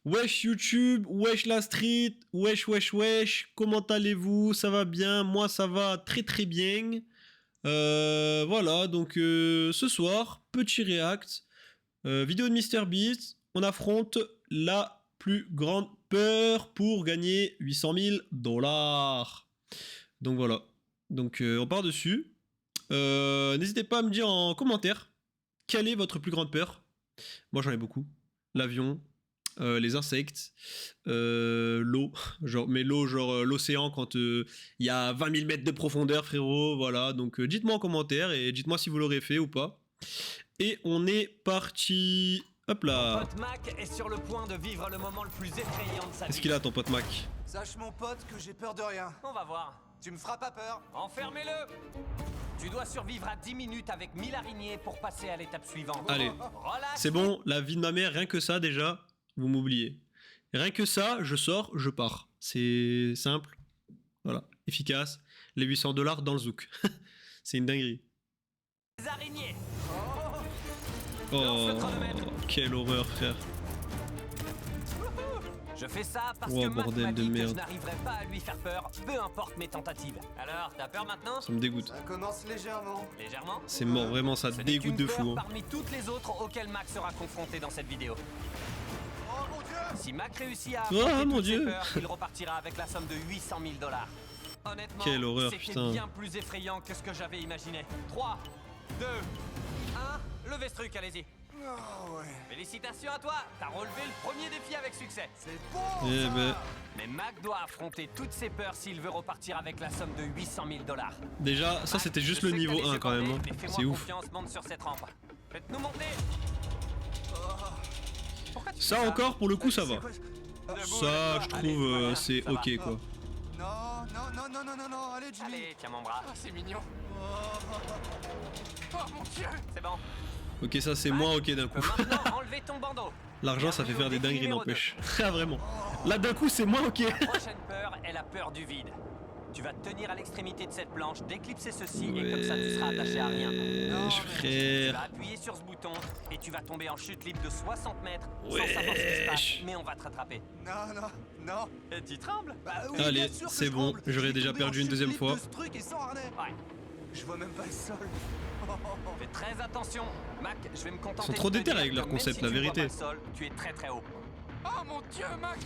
Wesh YouTube, wesh la street, wesh wesh wesh, comment allez-vous? Ça va bien? Moi ça va très très bien. Voilà, donc ce soir, petit react, vidéo de MrBeast, on affronte la plus grande peur pour gagner 800 000 dollars. Donc voilà, donc on part dessus. N'hésitez pas à me dire en commentaire quelle est votre plus grande peur. Moi j'en ai beaucoup. L'avion, les insectes, l'eau, genre, mais l'eau, genre l'océan quand il y a 20 000 mètres de profondeur, frérot, voilà. Donc dites-moi en commentaire et dites-moi si vous l'aurez fait ou pas. Et on est parti. Hop là. Pote Mac est sur le point de vivre le moment le plus effrayant de sa vie. Qu'est-ce qu'il a ton pote Mac? Sache mon pote que j'ai peur de rien. On va voir. Tu me feras pas peur. Enfermez-le. Tu dois survivre à 10 minutes avec 1000 araignées pour passer à l'étape suivante. Allez, Relax. c'est bon, la vie de ma mère, rien que ça déjà, vous m'oubliez. Rien que ça, je sors, je pars. C'est simple, voilà, efficace. Les 800 dollars dans le zouk. C'est une dinguerie. Les araignées. Oh, quelle horreur, frère. Je fais ça parce Oh, que Mac bordel m'a de dit que merde. je n'arriverai pas à lui faire peur, peu importe mes tentatives. Alors, t'as peur maintenant? Ça me dégoûte. Ça commence légèrement. Légèrement? C'est mort, vraiment, ça Ce n'est dégoûte qu'une de peur fou. Hein. parmi toutes les autres auxquelles Mac sera confronté dans cette vidéo. Oh mon dieu. Si Mac réussit à Oh, affronter mon toutes ses Dieu. peurs, il repartira avec la somme de 800 000 dollars. Honnêtement, Quelle horreur, c'était putain. bien plus effrayant que ce que j'avais imaginé. 3, 2, 1, levez ce truc, allez-y. Oh ouais. Félicitations à toi, t'as relevé le premier défi avec succès. C'est bon Eh ça. ben, Mais Mac doit affronter toutes ses peurs s'il veut repartir avec la somme de 800 000 dollars. déjà, ça c'était juste le niveau 1 quand même. Hein. C'est ouf. Confiance, monte sur cette rampe. Faites-nous monter. Pourquoi tu Ça fais encore, pour le coup, ça C'est va. quoi Ça, je Allez, trouve, voilà, c'est ça va. ok quoi. Non, non, non, non, non, non, non, allez Jimmy. Allez, tiens mon bras. c'est mignon. Oh mon dieu. C'est bon. Ok, ça c'est moins ok d'un Tu peux coup. maintenant enlever ton bandeau. L'argent ça fait faire des Bienvenue au dingueries, défi n'empêche. Ah, vraiment. Là d'un coup, c'est moins ok. La prochaine peur est la peur du vide. Tu vas te tenir à l'extrémité de cette planche, déclipser ceci et comme ça tu seras attaché à rien. Wesh, Tu vas frère. appuyer sur ce bouton et tu vas tomber en chute libre de 60 mètres sans savoir ce qui se passe, Wesh. mais on va te rattraper. Non, non, non. Et tu trembles? Bah oui, Allez, bien sûr que c'est je bon, tremble. j'aurais J'ai déjà tombé perdu en une deuxième chute fois. libre de ce truc et sans harnais. Ouais. Je vois même pas le sol. Fais très attention. Mac, je vais me contenter. Ils sont trop de te déter dire avec leur que même concept, si la tu vois vérité. pas le sol, tu es très très haut. Oh mon dieu, Mac.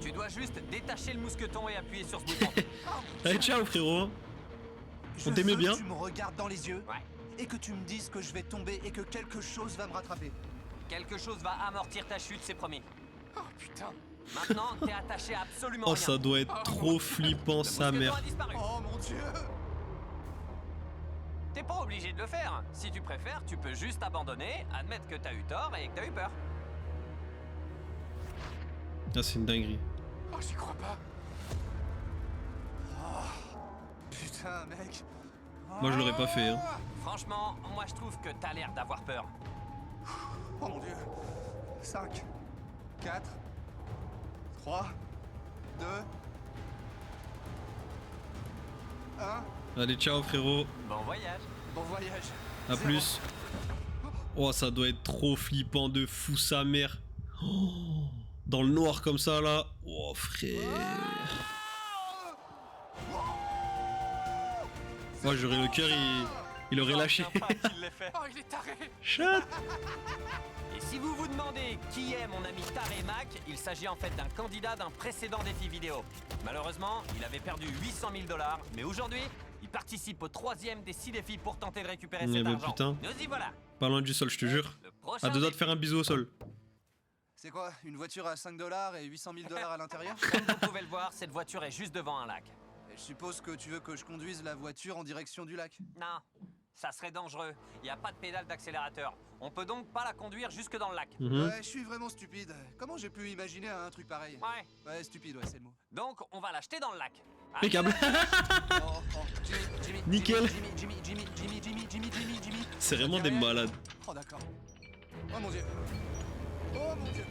Tu dois juste détacher le mousqueton et appuyer sur ce bouton. Allez, ciao frérot. Je On t'aimait veux bien. que tu me regardes dans les yeux Ouais. et que tu me dises que je vais tomber et que quelque chose va me rattraper. Quelque chose va amortir ta chute, c'est promis. Oh putain. Maintenant, t'es attaché à absolument Oh, rien. ça doit être trop flippant, Le sa mousqueton mère. a disparu. Oh mon dieu. T'es pas obligé de le faire. Si tu préfères, tu peux juste abandonner, admettre que t'as eu tort et que t'as eu peur. Ah, c'est une dinguerie. Oh, j'y crois pas. Oh, putain, mec. Moi, je l'aurais pas fait. Hein. Franchement, moi je trouve que t'as l'air d'avoir peur. Oh mon dieu. 5, 4, 3, 2, 1. Allez, ciao frérot. Bon voyage. Bon voyage. À Zéro. plus. Oh, ça doit être trop flippant de fou, sa mère. Oh, dans le noir comme ça, là. Oh, frère. Moi, j'aurais le cœur, il aurait lâché. J'en reviens pas qu'il l'ait fait. Oh, il est taré. Chat. Et si vous vous demandez qui est mon ami Taré Mac, il s'agit en fait d'un candidat d'un précédent défi vidéo. Malheureusement, il avait perdu 800 000 dollars, mais aujourd'hui, il participe au 3e des 6 défis pour tenter de récupérer Eh cet ben, argent. putain. Nous y voilà. Pas loin du sol, je te jure. Le prochain À deux doigts de faire un bisou au sol. C'est quoi? Une voiture à 5 dollars et 800 000 dollars à l'intérieur? Comme vous pouvez le voir, cette voiture est juste devant un lac. Et je suppose que tu veux que je conduise la voiture en direction du lac. Non, ça serait dangereux. Il n'y a pas de pédale d'accélérateur. On peut donc pas la conduire jusque dans le lac. Mhm. Ouais, je suis vraiment stupide. Comment j'ai pu imaginer un truc pareil? Ouais. Ouais, stupide, ouais, c'est le mot. Donc, on va l'acheter dans le lac. Impeccable. Oh, oh, Jimmy, Nickel. Jimmy. C'est vraiment des malades. Oh, d'accord. Oh mon dieu. Oh mon dieu.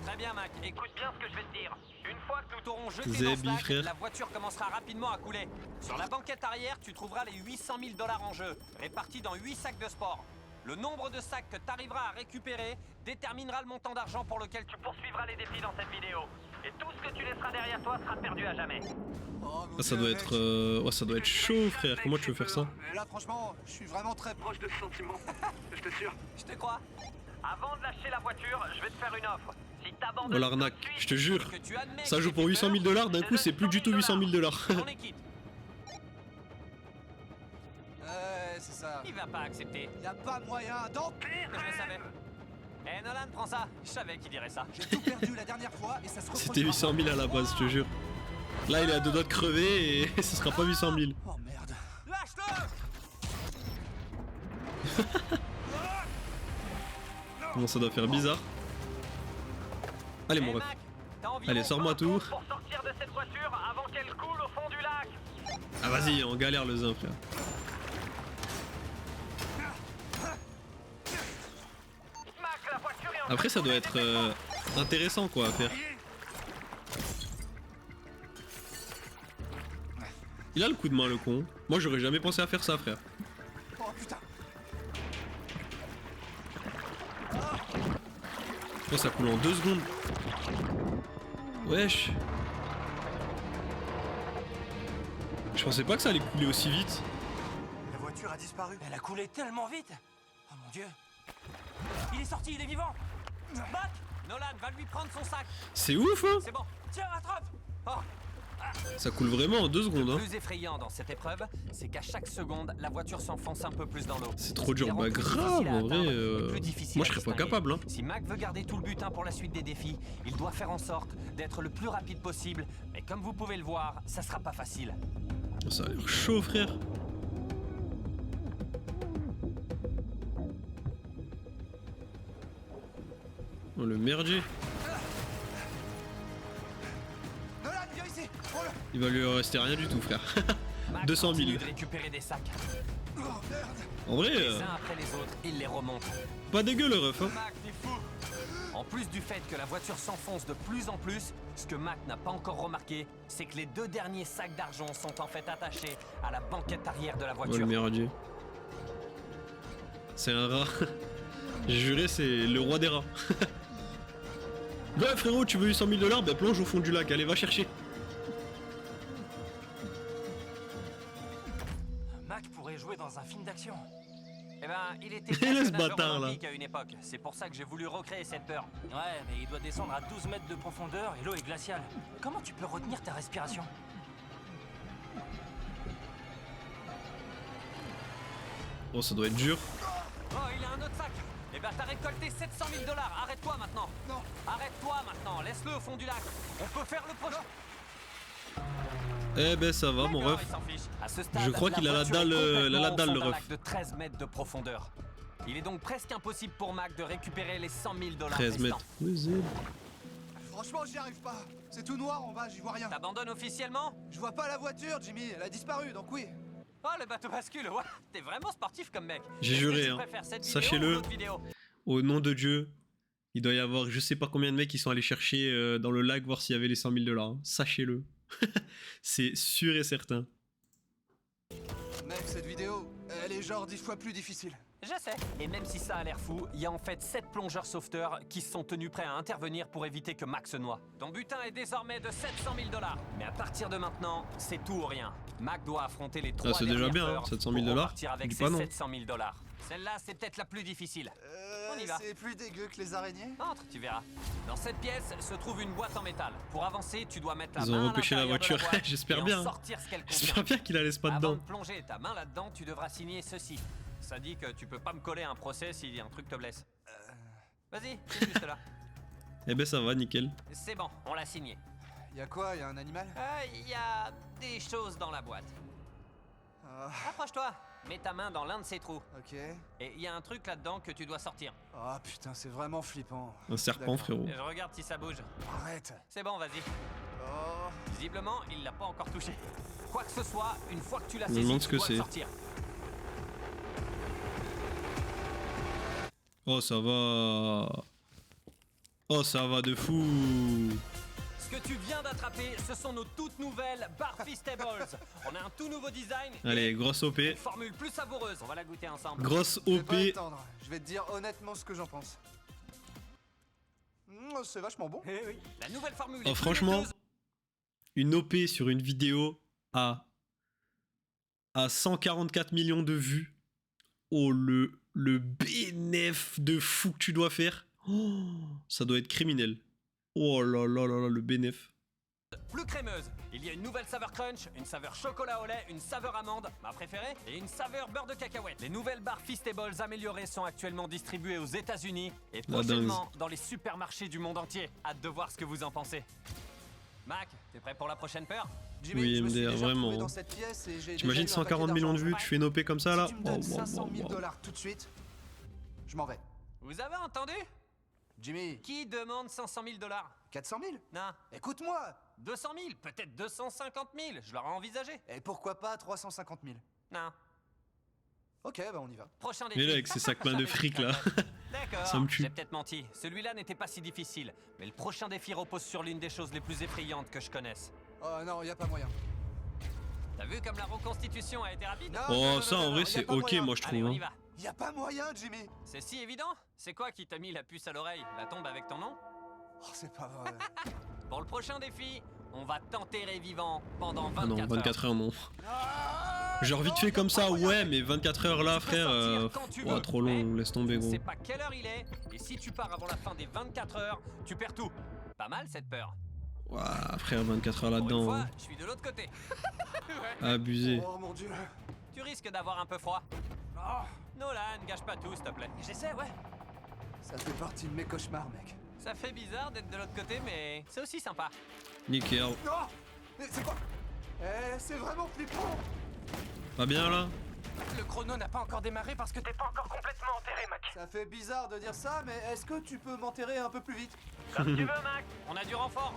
Très bien, Mac. Écoute bien ce que je vais te dire. Une fois que nous t'aurons jeté dans Zébi, ce lac, frère. la voiture commencera rapidement à couler. Sur la banquette arrière, tu trouveras les 800 000 dollars en jeu, répartis dans 8 sacs de sport. Le nombre de sacs que tu arriveras à récupérer déterminera le montant d'argent pour lequel tu poursuivras les défis dans cette vidéo. Et tout ce que tu laisseras derrière toi sera perdu à jamais. Oh, mon Ah, ça Dieu, doit mec. être, ça doit être chaud, frère. Comment tu veux faire ça? Mais là, franchement, je suis vraiment très proche de ce sentiment. Je t'assure. Je te crois. Avant de lâcher la voiture, je vais te faire une offre. Si t'abandonnes Oh l'arnaque, tout de suite je te jure. et que tu admets Ça que joue j'ai pour fait 800 000 peur, $, d'un je te coup c'est donne plus du tout 800 000 $. On est quitte. Ouais, c'est ça. Il va pas accepter. Y a pas moyen. Donc, Je le savais. Eh Nolan, prends ça. Je savais qu'il dirait ça. j'ai tout perdu la dernière fois et ça se reproduira C'était 800 000 à la base, je te jure. Là il est à deux doigts de crever et ce sera pas 800 000. Oh merde. Lâche-le. Bon, ça doit faire bizarre. Allez mon Eh, ref. Mac, t'as environ Allez, sors-moi 20 tout. secondes pour sortir de cette voiture avant qu'elle coule au fond du lac. Ah vas-y, on galère le zin, frère. Mac, la voiture est en Après ça doit être intéressant quoi à faire. Il a le coup de main le con. Moi j'aurais jamais pensé à faire ça, frère. Oh putain. Oh, ça coule en 2 secondes. Wesh. Je pensais pas que ça allait couler aussi vite. La voiture a disparu. Elle a coulé tellement vite. Oh mon dieu. Il est sorti, il est vivant. Mac, Nolan, va lui prendre son sac. C'est ouf hein. C'est bon. Tiens, rattrape. Oh. Ça coule vraiment en 2 secondes Le hein. plus effrayant dans cette épreuve, c'est qu'à chaque seconde, la voiture s'enfonce un peu plus dans l'eau. C'est trop dur. Ce qui Bah rend plus grave difficile à en vrai. atteindre et plus difficile Moi à je serais pas distinguer. capable hein. Si Mac veut garder tout le butin pour la suite des défis, il doit faire en sorte d'être le plus rapide possible. Mais comme vous pouvez le voir, ça sera pas facile. Ça a l'air chaud frère. Oh le merdier. Nolan, viens ici. Prends-le. Il va lui rester rien du tout frère. Mac 200 000. continue de récupérer des sacs. Oh merde. En vrai, Les uns après les autres, il les remonte. pas dégueu le ref hein. Mac, t'es fou. En plus du fait que la voiture s'enfonce de plus en plus, ce que Mac n'a pas encore remarqué, c'est que les 2 derniers sacs d'argent sont en fait attachés à la banquette arrière de la Oh le voiture. merdier. C'est un rat. J'ai juré, c'est le roi des rats. Ouais frérot, tu veux 800 000 $? Ben plonge au fond du lac, allez va chercher. Mac pourrait jouer dans un film d'action. Eh ben, il était Et presque laisse nageur bâtard, là. olympique à une époque. C'est pour ça que j'ai voulu recréer cette peur. Ouais, mais il doit descendre à 12 mètres de profondeur et l'eau est glaciale. Comment tu peux retenir ta respiration? Oh ça doit être dur. Oh, il a un autre sac. Eh ben, t'as récolté 700 000 $. Arrête-toi maintenant. Non. Arrête-toi maintenant. Laisse-le au fond du lac. On peut faire le prochain. Eh ben ça va mon D'accord, ref. il s'en fiche. À ce stade, Je crois qu'il a la voiture est dalle, complètement la au dalle, fond le d'un ref. lac de 13 mètres de profondeur. Il est donc presque impossible pour Mac de récupérer les 100 000 $ 13 restants. mètres. Oui, zèbre. Franchement, j'y arrive pas. C'est tout noir en bas, j'y vois rien. T'abandonnes officiellement? Je vois pas la voiture, Jimmy. Elle a disparu, donc oui. Oh, le bateau bascule. Ouais, t'es vraiment sportif comme mec. J'ai Est-ce que juré, tu hein. préfères cette vidéo Sachez-le. ou l'autre vidéo? Au nom de Dieu, il doit y avoir je sais pas combien de mecs qui sont allés chercher dans le lac voir s'il y avait les 100 000 $. Hein. Sachez-le. C'est sûr et certain. Mec, cette vidéo, elle est genre 10 fois plus difficile. Je sais. Et même si ça a l'air fou, il y a en fait 7 plongeurs sauveteurs qui se sont tenus prêts à intervenir pour éviter que Mac se noie. Ton butin est désormais de 700 000 $. Mais à partir de maintenant, c'est tout ou rien. Mac doit affronter les 3 c'est déjà bien, hein, 700 000 $. pour repartir avec Dis ses pas non. 700 000 $. Celle-là, c'est peut-être la plus difficile. On y va. C'est plus dégueu que les araignées. Entre, tu verras. Dans cette pièce se trouve une boîte en métal. Pour avancer, tu dois mettre la Ils main ont à repêché la l'intérieur de voiture. boîte J'espère et en bien, hein. sortir ce qu'elle contient. J'espère bien qu'il la laisse pas Avant dedans. de plonger ta main là-dedans, tu devras signer ceci. Ça dit que tu peux pas me coller un procès si un truc te blesse. Vas-y, c'est juste là. Eh ben ça va, nickel. C'est bon, on l'a signé. Y a quoi? Y a un animal? Il y a des choses dans la boîte. Ah, Approche-toi, mets ta main dans l'un de ces trous. ok. Et il y a un truc là-dedans que tu dois sortir. Oh putain, c'est vraiment flippant. Un serpent, D'accord. frérot. Et je regarde si ça bouge. Arrête. C'est bon, vas-y. Oh. Visiblement, il l'a pas encore touché. Quoi que ce soit, une fois que tu l'as Je me saisi, demande tu ce que dois le c'est. sortir. Oh ça va. Oh ça va de fou. que tu viens d'attraper, ce sont nos toutes nouvelles Barfistables. On a un tout nouveau design. Allez, grosse OP. Une formule plus savoureuse. On va la goûter ensemble. Grosse Je vais OP. pas attendre. Je vais te dire honnêtement ce que j'en pense. C'est vachement bon. Eh oui. La nouvelle formule. Oh, est plus franchement, laiteuse. une OP sur une vidéo à 144 millions de vues. Oh, le bénéf de fou que tu dois faire. Oh, ça doit être criminel. Oh là là là là, le bénéf. Plus crémeuse. Il y a une nouvelle saveur crunch, une saveur chocolat au lait, une saveur amande, ma préférée, et une saveur beurre de cacahuète. Les nouvelles Barfistables améliorées sont actuellement distribuées aux États-Unis et La prochainement dans les supermarchés du monde entier. Hâte de voir ce que vous en pensez. Mac, t'es prêt pour la prochaine peur? Jimmy, Oui, je me suis MDR, déjà vraiment. retrouvé dans cette pièce et j'ai T'imagines déjà eu un 140 paquet millions de d'argent. vues, tu fais une OP comme ça là? Si tu me donnes Oh, wow, 500 wow, 000 wow. dollars tout de suite, je m'en vais. Vous avez entendu? Jimmy, Qui demande 500 000 dollars? 400 000? Non. Écoute-moi. 200 000, peut-être 250 000, je l'aurais envisagé. Et pourquoi pas 350 000? Non. Ok, bah on y va. Prochain défi. Mais là, avec ses sacs pleins de fric là. D'accord, Ça me tue. j'ai peut-être menti. Celui-là n'était pas si difficile. Mais le prochain défi repose sur l'une des choses les plus effrayantes que je connaisse. Oh non, y a pas moyen. T'as vu comme la reconstitution a été rapide? Non, Oh, ça en vrai, y a c'est pas ok, moyen. moi je Allez, trouve. on y hein. va. Y a pas moyen, Jimmy. C'est si évident? C'est quoi qui t'a mis la puce à l'oreille? La tombe avec ton nom? Oh, c'est pas vrai. Pour le prochain défi, on va t'enterrer vivant pendant 24 Ah non, heures. 24 heures non. Ah, Genre vite non, fait y a comme pas ça, moyen. ouais, mais 24 heures là, Tu peux frère, sortir quand tu ouah, veux, trop mais long, laisse tomber Je gros. sais pas quelle heure il est, et si tu pars avant la fin des 24 heures, tu perds tout. Pas mal cette peur. Ouah, frère, 24 heures Pour une là-dedans. fois, hein. je suis de l'autre côté. Abusé. Oh mon dieu. Tu risques d'avoir un peu froid. Oh, Nolan, gâche pas tout, s'il te plaît. J'essaie, ouais. ça fait partie de mes cauchemars, mec. Ça fait bizarre d'être de l'autre côté, mais c'est aussi sympa. Nickel. Non. Mais c'est quoi? C'est vraiment flippant. Pas bien là? Le chrono n'a pas encore démarré parce que t'es pas encore complètement enterré, Mac. Ça fait bizarre de dire ça, mais est-ce que tu peux m'enterrer un peu plus vite? Comme tu veux, Mac. On a du renfort.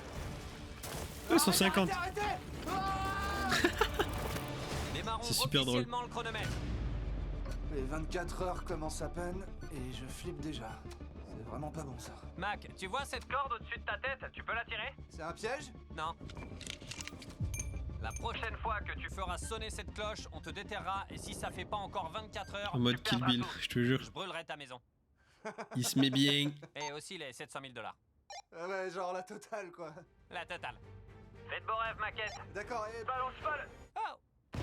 Ouais, 150. Arrêtez, arrêtez. Démarrons C'est super drôle. officiellement le chronomètre. Les 24 heures commencent à peine et je flippe déjà. C'est vraiment pas bon ça. Mac, tu vois cette corde au-dessus de ta tête? Tu peux la tirer? C'est un piège? Non. La prochaine fois que tu feras sonner cette cloche, on te déterrera et si ça fait pas encore 24 heures, En mode tu Kill perdras Bill, tout. je te jure. Je brûlerai ta maison. Il se met bien. Et aussi les 700 000 dollars. Ah ouais, genre la totale quoi. La totale. Faites beau rêve, maquette. D'accord, et Balance folle. Oh.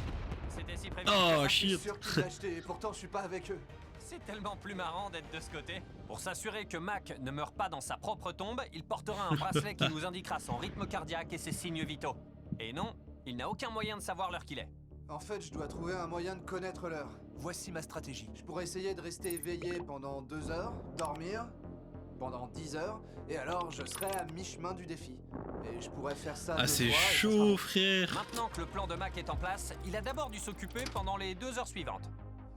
C'était si prévu. Oh je suis shit. sûr qu'ils l'ont acheté et pourtant je suis pas avec eux. C'est tellement plus marrant d'être de ce côté. Pour s'assurer que Mac ne meurt pas dans sa propre tombe, il portera un bracelet qui nous indiquera son rythme cardiaque et ses signes vitaux. Et non, il n'a aucun moyen de savoir l'heure qu'il est. En fait, je dois trouver un moyen de connaître l'heure. Voici ma stratégie. Je pourrais essayer de rester éveillé pendant 2 heures, dormir pendant 10 heures, et alors je serai à mi-chemin du défi. Et je pourrais faire ça Ah, 2 c'est fois, et ça chaud, sera- frère. Maintenant que le plan de Mac est en place, il a d'abord dû s'occuper pendant les 2 heures suivantes.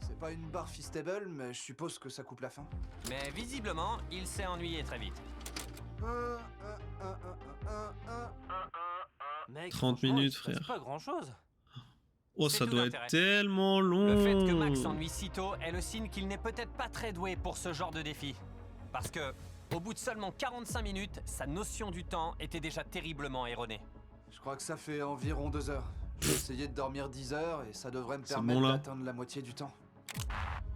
C'est pas une barre Fistable, mais je suppose que ça coupe la fin. Mais visiblement, il s'est ennuyé très vite. Mec, 30 franchement, minutes, il se passe frère. pas grand chose. Oh, C'est ça tout doit l'intérêt. être tellement long. Le fait que Mac s'ennuie si tôt est le signe qu'il n'est peut-être pas très doué pour ce genre de défi. Parce que, au bout de seulement 45 minutes, sa notion du temps était déjà terriblement erronée. Je crois que ça fait environ 2 heures. J'ai essayé de dormir 10 heures et ça devrait me C'est permettre bon, là. d'atteindre la moitié du temps.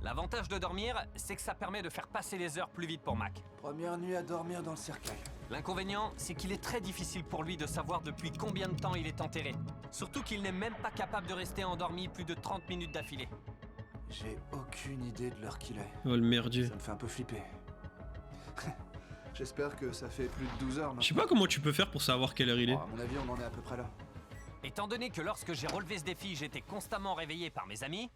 L'avantage de dormir, c'est que ça permet de faire passer les heures plus vite pour Mac. Première nuit à dormir dans le cercueil. L'inconvénient, c'est qu'il est très difficile pour lui de savoir depuis combien de temps il est enterré. Surtout qu'il n'est même pas capable de rester endormi plus de 30 minutes d'affilée. J'ai aucune idée de l'heure qu'il est. Oh, le merdier. Ça me fait un peu flipper. J'espère que ça fait plus de 12 heures maintenant. Je sais pas comment tu peux faire pour savoir quelle heure il est. Bon, à mon avis, on en est à peu près là. Étant donné que lorsque j'ai relevé ce défi, j'étais constamment réveillé par mes amis...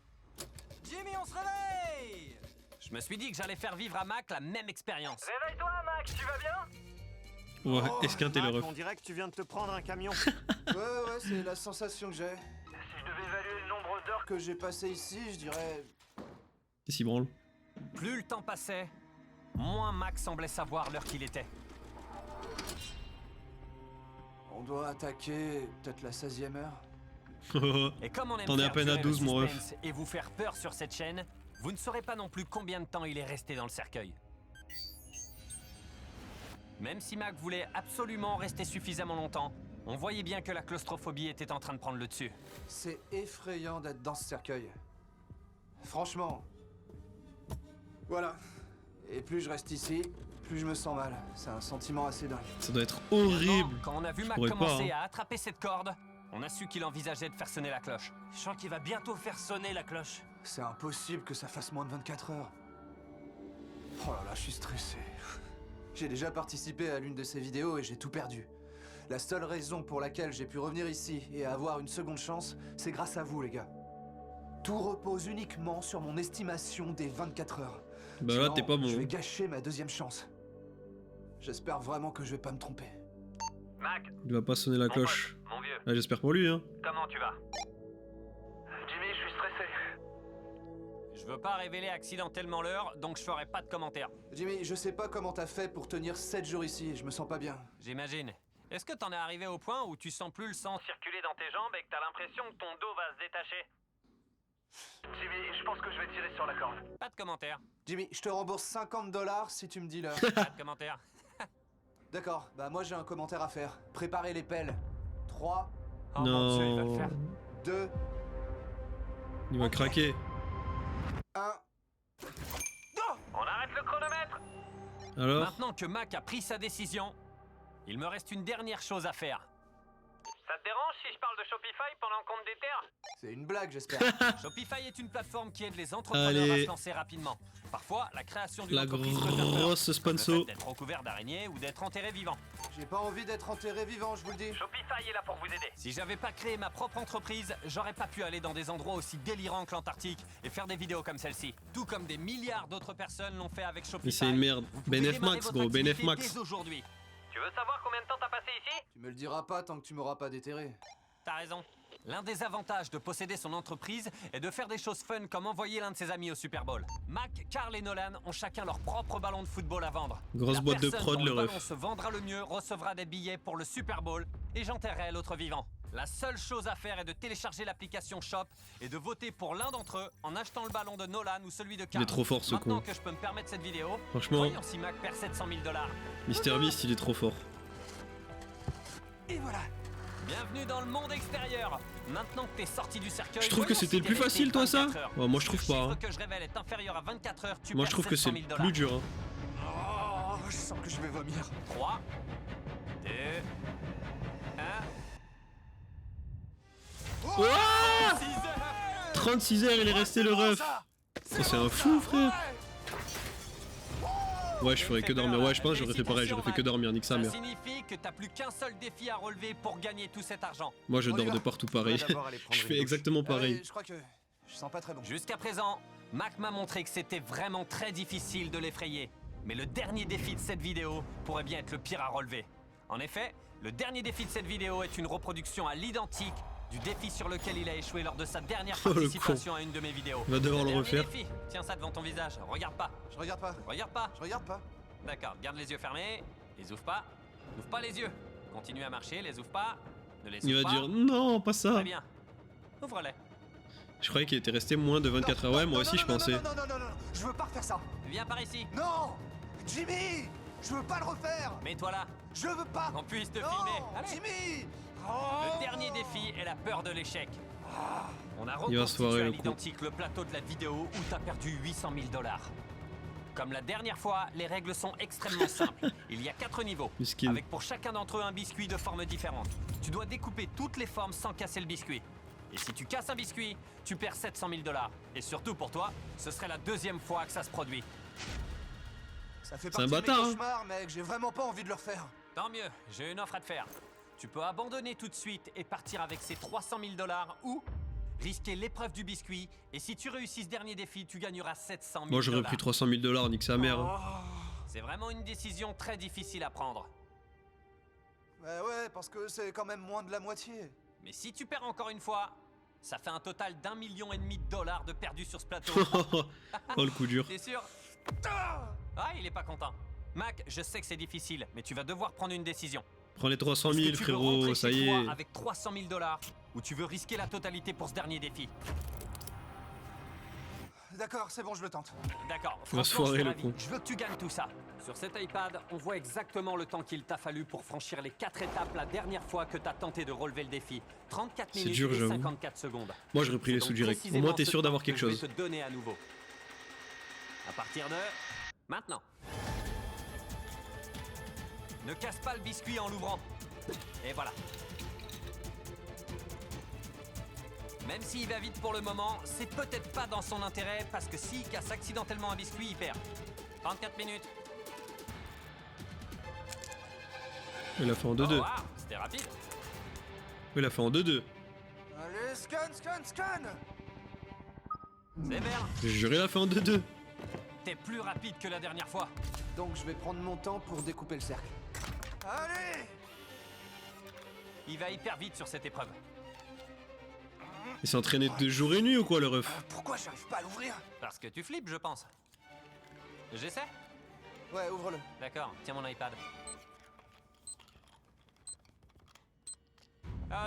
Jimmy, on se réveille! Je me suis dit que j'allais faire vivre à Mac la même expérience. Réveille-toi, Max, tu vas bien? Ouais, Oh, esquinter le Mac, ref. on dirait que tu viens de te prendre un camion. Ouais, c'est la sensation que j'ai. Si je devais évaluer le nombre d'heures Que j'ai passé ici, je dirais... Qu'est-ce qu'il branle? Plus le temps passait, moins Mac semblait savoir l'heure qu'il était. On doit attaquer peut-être la 16e heure. Et comme on aime T'en es à faire peine à durer le 12, mon ref. suspense et vous faire peur sur cette chaîne, vous ne saurez pas non plus combien de temps il est resté dans le cercueil. Même si Mac voulait absolument rester suffisamment longtemps, on voyait bien que la claustrophobie était en train de prendre le dessus. C'est effrayant d'être dans ce cercueil. Franchement. Voilà. Et plus je reste ici, plus je me sens mal. C'est un sentiment assez dingue. Ça doit être Finalement, horrible. quand on a vu Je Mac pourrais pas, commencer hein. à attraper cette corde, on a su qu'il envisageait de faire sonner la cloche. Je sens qu'il va bientôt faire sonner la cloche. C'est impossible que ça fasse moins de 24 heures. Oh là là, je suis stressé. J'ai déjà participé à l'une de ces vidéos et j'ai tout perdu. La seule raison pour laquelle j'ai pu revenir ici et avoir une seconde chance, c'est grâce à vous, les gars. Tout repose uniquement sur mon estimation des 24 heures. Bah là, Sinon, t'es pas bon. Je vais gâcher ma deuxième chance. J'espère vraiment que je vais pas me tromper. Mac, Il va pas sonner la mon cloche. pote, mon vieux, Ah, j'espère pour lui, hein. comment tu vas? Jimmy, je suis stressé. Je veux pas révéler accidentellement l'heure, donc je ferai pas de commentaires. Jimmy, je sais pas comment t'as fait pour tenir 7 jours ici, je me sens pas bien. J'imagine. Est-ce que t'en es arrivé au point où tu sens plus le sang Circuler dans tes jambes et que t'as l'impression que ton dos va se détacher. Jimmy, je pense que je vais tirer sur la corde. Pas de commentaires. Jimmy, je te rembourse 50 $ si tu me dis l'heure. Pas de commentaires. D'accord, bah moi j'ai un commentaire à faire. Préparez les pelles. 3, Oh mon Dieu, il va le Non. faire. 2, Il va craquer. 1. On arrête le chronomètre. Alors? Maintenant que Mac a pris sa décision, il me reste une dernière chose à faire. Ça te dérange si je parle de Shopify pendant qu'on te déterre? C'est une blague, j'espère. Shopify est une plateforme qui aide les entrepreneurs à Allez. se lancer rapidement. Parfois, la création d'une La entreprise peut faire peur. grosse Comme le sponsor. fait d'être recouvert d'araignées ou d'être enterré vivant. J'ai pas envie d'être enterré vivant, je vous le dis. Shopify est là pour vous aider. Si j'avais pas créé ma propre entreprise, j'aurais pas pu aller dans des endroits aussi délirants que l'Antarctique et faire des vidéos comme celle-ci. Tout comme des milliards d'autres personnes l'ont fait avec Shopify. Mais c'est une merde. Vous pouvez BNF démarrer Max, votre gros. BNF activité Max. dès aujourd'hui. Tu veux savoir combien de temps t'as passé ici? Tu me le diras pas tant que tu m'auras pas déterré. T'as raison. L'un des avantages de posséder son entreprise est de faire des choses fun comme envoyer l'un de ses amis au Super Bowl. Mac, Carl et Nolan ont chacun leur propre ballon de football à vendre. Grosse La boîte de personne prod, dont le le ballon ref. se vendra le mieux recevra des billets pour le Super Bowl et j'enterrerai l'autre vivant. La seule chose à faire est de télécharger l'application Shop et de voter pour l'un d'entre eux en achetant le ballon de Nolan ou celui de Il Carl. est trop fort, ce Maintenant con. que je peux me permettre cette vidéo, Franchement, voyons si Mac perd 700 000 $. Mr Beast, il est trop fort. Et voilà. Bienvenue dans le monde extérieur. Maintenant que t'es sorti du cercueil, Je trouve que voyons c'était si le plus t'es resté facile, toi, ça 24 heures. Oh, moi, je trouve Si pas, le hein. chiffre que je révèle est inférieur à 24 heures, tu Moi, perds je trouve que c'est 700 000 le plus dur, hein. Oh, je sens que je vais vomir. 3, 2, 1. Ouah 6 heures. 36 heures, il est resté le ref. Oh, c'est un fou, frère. Ouais, je ferais que dormir. Ouais, je pense que j'aurais fait pareil. J'aurais fait que dormir, nique sa Ça mère. signifie que t'as plus qu'un seul défi à relever pour gagner tout cet argent. Moi, je On y dors va. de partout pareil. Je fais exactement pareil. Je crois que je sens pas très bon. Jusqu'à présent, Mac m'a montré que c'était vraiment très difficile de l'effrayer. Mais le dernier défi de cette vidéo pourrait bien être le pire à relever. En effet, le dernier défi de cette vidéo est une reproduction à l'identique du défi sur lequel il a échoué lors de sa dernière Oh, le participation à une de mes vidéos. Va devoir le dernier refaire. défi. Tiens ça devant ton visage, regarde pas, Je regarde pas. regarde pas. Je regarde pas. D'accord, garde les yeux fermés, les ouvre pas. N'ouvre pas les yeux. Continue à marcher, les ouvre pas. Ne les Il ouvre va pas. dire non, pas ça. Très bien. Ouvre-les. Je croyais qu'il était resté moins de 24 heures. Ouais, moi aussi, je pensais. Non, non, non, non, non, je veux pas refaire ça. Viens par ici. Non, Jimmy, je veux pas le refaire. Mets-toi là. Je veux pas. Qu'on puisse te Non, filmer. Allez. Jimmy. Le dernier défi est la peur de l'échec. On a Il va se reconstitué foirer, à le con. l'identique le plateau de la vidéo où t'as perdu 800 000 $. Comme la dernière fois, les règles sont extrêmement simples. Il y a 4 niveaux, Miskin. avec pour chacun d'entre eux un biscuit de forme différente. Tu dois découper toutes les formes sans casser le biscuit. Et si tu casses un biscuit, tu perds 700 000 $. Et surtout pour toi, ce serait la deuxième fois que ça se produit. Ça fait C'est un partie de mes bâtard, hein. cauchemars, mec. J'ai vraiment pas envie de le refaire. Tant mieux, j'ai une offre à te faire. Tu peux abandonner tout de suite et partir avec ces 300 000 $ ou risquer l'épreuve du biscuit. Et si tu réussis ce dernier défi, tu gagneras 700 000 $. Moi, j'aurais pris 300 000 $, nique sa mère. hein. C'est vraiment une décision très difficile à prendre. Bah ouais, parce que c'est quand même moins de la moitié. Mais si tu perds encore une fois, ça fait un total d'1,5 million de $ de perdus sur ce plateau. Oh, le coup dur. T'es sûr? Ah, il est pas content. Mac, je sais que c'est difficile, mais tu vas devoir prendre une décision. Prends les 300 Est-ce 000, que tu veux frérot, rentrer ça chez y toi est. avec 300 000 $ ou tu veux risquer la totalité pour ce dernier défi? D'accord, c'est bon, je le tente. D'accord, Va se franchement, foirer, je suis le ravi. con. Je veux que tu gagnes tout ça. Sur cet iPad, on voit exactement le temps qu'il t'a fallu pour franchir les 4 étapes la dernière fois que t'as tenté de relever le défi. 34 C'est minutes dur, et j'avoue. 54 secondes. Moi, j'aurais pris C'est les donc sous direct. Au précisément moins, t'es ce sûr d'avoir temps quelque que je chose. vais te donner à nouveau. À partir de... maintenant. Ne casse pas le biscuit en l'ouvrant. Et voilà. Même s'il va vite pour le moment, c'est peut-être pas dans son intérêt parce que s'il casse accidentellement un biscuit, il perd. 34 minutes. Il a fait en 2-2. Oh, wow, c'était rapide. Il a fait en 2-2. Allez, scan. C'est vert. J'ai juré, il a fait en 2-2. T'es plus rapide que la dernière fois. Donc je vais prendre mon temps pour découper le cercle. Allez! Il va hyper vite sur cette épreuve. Il s'est entraîné de jour et nuit ou quoi, le ref? Pourquoi j'arrive pas à l'ouvrir? Parce que tu flippes, je pense. J'essaie? Ouais, ouvre-le. D'accord, tiens mon iPad.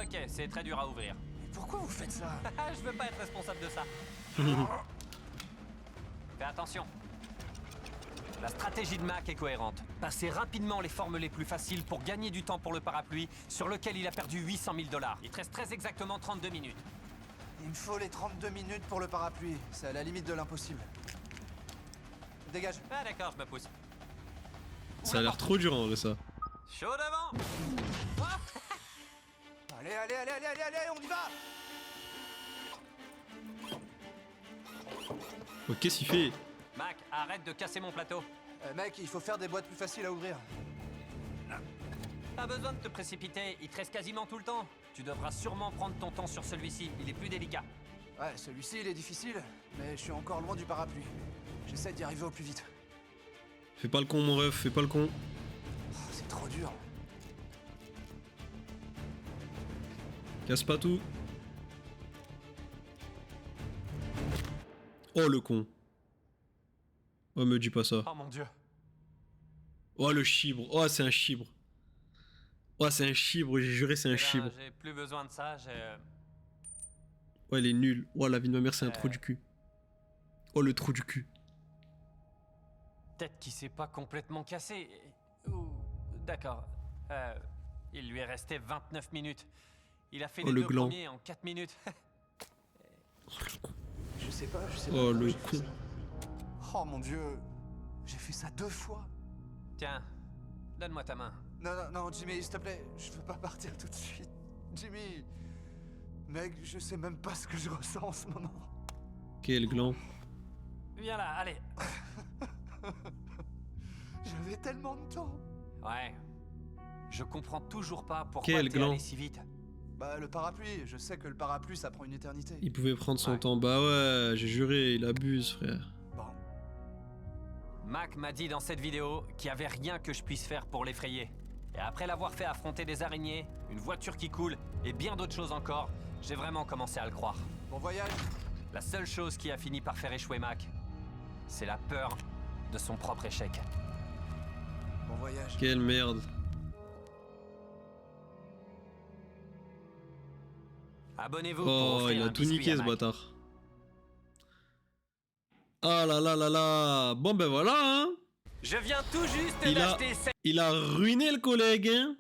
Ok, c'est très dur à ouvrir. Mais pourquoi vous faites ça? Je veux pas être responsable de ça. Fais attention. La stratégie de Mac est cohérente. Passer rapidement les formes les plus faciles pour gagner du temps pour le parapluie, sur lequel il a perdu 800 000 $. Il te reste très exactement 32 minutes. Il me faut les 32 minutes pour le parapluie. C'est à la limite de l'impossible. Dégage. Ah d'accord, je me pousse. Ça a l'air trop dur en vrai, ça. Chaud devant. Allez, on y va! Oh, qu'est-ce qu'il fait? Mac, arrête de casser mon plateau. Mec, il faut faire des boîtes plus faciles à ouvrir. Pas besoin de te précipiter, il te reste quasiment tout le temps. Tu devras sûrement prendre ton temps sur celui-ci, il est plus délicat. Ouais, celui-ci, il est difficile, mais je suis encore loin du parapluie. J'essaie d'y arriver au plus vite. Fais pas le con, mon ref, fais pas le con. Oh, c'est trop dur. Casse pas tout. Oh, le con. Oh, me dis pas ça. Oh mon dieu. Oh, le chibre. Oh, c'est un chibre. Oh, c'est un chibre, j'ai juré, c'est un Eh ben, chibre. j'ai plus besoin de ça, j'ai... Oh, elle est nulle. Oh, la vie de ma mère, c'est un trou du cul. Oh, le trou du cul. Peut-être qu'il s'est pas complètement cassé. D'accord. Il lui est resté 29 minutes. Il a fait Oh, les le deux gland. premiers en 4 minutes. Je sais pas. Oh, comment le j'ai fait con. ça. Oh mon dieu. J'ai fait ça 2 fois. Tiens, donne-moi ta main. Non, Jimmy, s'il te plaît. Je veux pas partir tout de suite. Jimmy. Mec, je sais même pas ce que je ressens en ce moment. Quel gland. Viens là, allez. J'avais tellement de temps. Ouais. Je comprends toujours pas pourquoi Quel t'es gland. allé si vite. Bah, le parapluie. Je sais que le parapluie, ça prend une éternité. Il pouvait prendre son Ouais. temps. Bah ouais, j'ai juré, il abuse, frère. Bon. Mac m'a dit dans cette vidéo qu'il y avait rien que je puisse faire pour l'effrayer. Et après l'avoir fait affronter des araignées, une voiture qui coule et bien d'autres choses encore, j'ai vraiment commencé à le croire. Bon voyage. La seule chose qui a fini par faire échouer Mac, c'est la peur de son propre échec. Bon voyage. Quelle merde. Abonnez-vous pour Oh, offrir il a un tout biscuit niqué, à ce Mac. bâtard. Ah là là là là. Bon ben voilà, hein. Je viens tout juste Il a- d'acheter cette... Il a ruiné le collègue, hein.